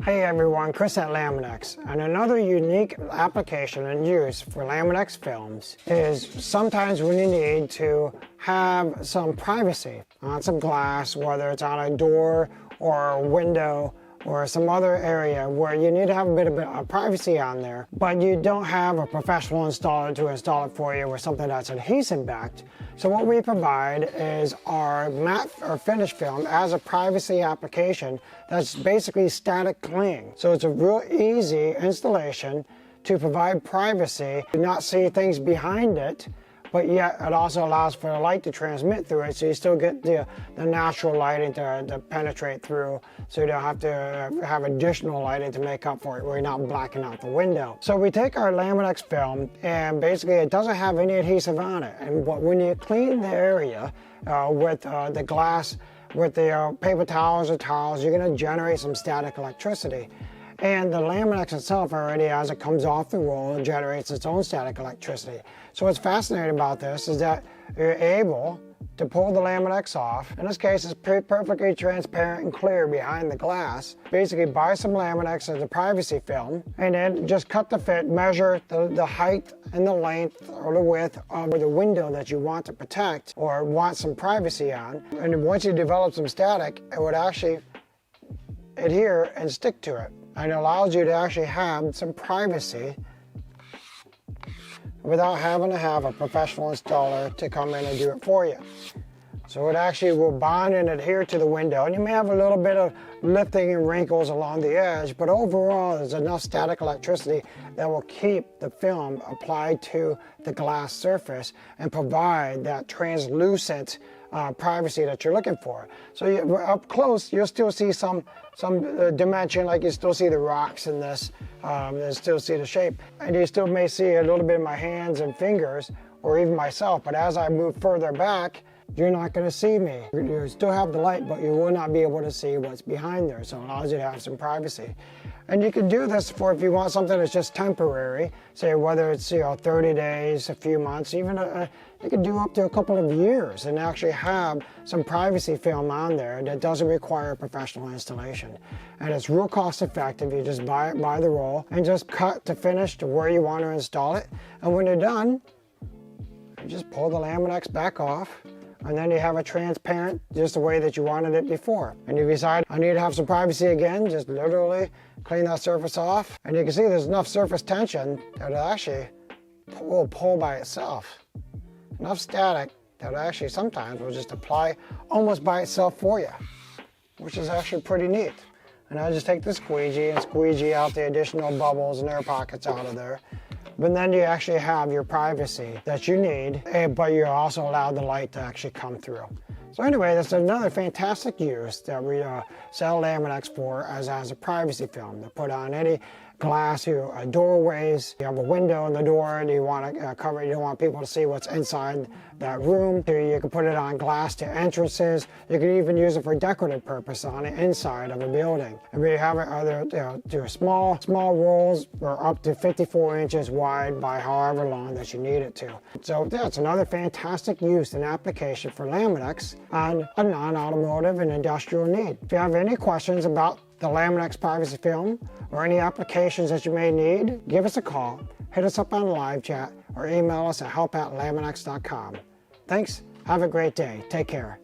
Hey everyone, Chris at Laminex, and another unique application and use for Laminex films is sometimes when you need to have some privacy on some glass, whether it's on a door or a window or some other area where you need to have a bit of privacy on there, but you don't have a professional installer to install it for you or something that's adhesive backed. So what we provide is our matte or finish film as a privacy application that's basically static cling. So it's a real easy installation to provide privacy, to not see things behind it, but yet it also allows for the light to transmit through it, so you still get the natural lighting to penetrate through, so you don't have to have additional lighting to make up for it, where you're not blacking out the window. So we take our Laminex film, and basically it doesn't have any adhesive on it, and when you clean the area with the glass, with the paper towels or towels, you're going to generate some static electricity. And the Laminex itself already, as it comes off the roll, generates its own static electricity. So what's fascinating about this is that you're able to pull the Laminex off. In this case, it's perfectly transparent and clear behind the glass. Basically, buy some Laminex as a privacy film, and then just cut the fit, measure the height and the length or the width of the window that you want to protect or want some privacy on. And then once you develop some static, it would actually adhere and stick to it. And it allows you to actually have some privacy without having to have a professional installer to come in and do it for you. So it actually will bond and adhere to the window, and you may have a little bit of lifting and wrinkles along the edge, but overall there's enough static electricity that will keep the film applied to the glass surface and provide that translucent privacy that you're looking for. So up close, you'll still see some dimension, like you still see the rocks in this, you still see the shape, and you still may see a little bit of my hands and fingers, or even myself, but as I move further back, you're not going to see me. You still have the light, but you will not be able to see what's behind there, so it allows you to have some privacy. And you can do this for if you want something that's just temporary, say whether it's 30 days, a few months, even you can do up to a couple of years and actually have some privacy film on there that doesn't require a professional installation. And it's real cost effective. You just buy it by the roll and just cut to finish to where you want to install it. And when you're done, you just pull the Laminex back off, and then you have a transparent, just the way that you wanted it before. And if you decide, I need to have some privacy again, just literally clean that surface off. And you can see there's enough surface tension that it actually will pull by itself. Enough static that actually sometimes will just apply almost by itself for you, which is actually pretty neat. And I just take the squeegee and squeegee out the additional bubbles and air pockets out of there. But then you actually have your privacy that you need, but you also allow the light to actually come through. So anyway, that's another fantastic use that we sell Laminex for as a privacy film to put on any glass, doorways. You have a window in the door and you want to cover it. You don't want people to see what's inside that room. You can put it on glass to entrances. You can even use it for decorative purpose on the inside of a building. And we have it do small rolls or up to 54 inches wide by however long that you need it to. So yeah, it's another fantastic use and application for Laminex on a non-automotive and industrial need. If you have any questions about the Laminex privacy film or any applications that you may need, give us a call, hit us up on live chat, or email us at help@laminex.com. Thanks, have a great day, take care.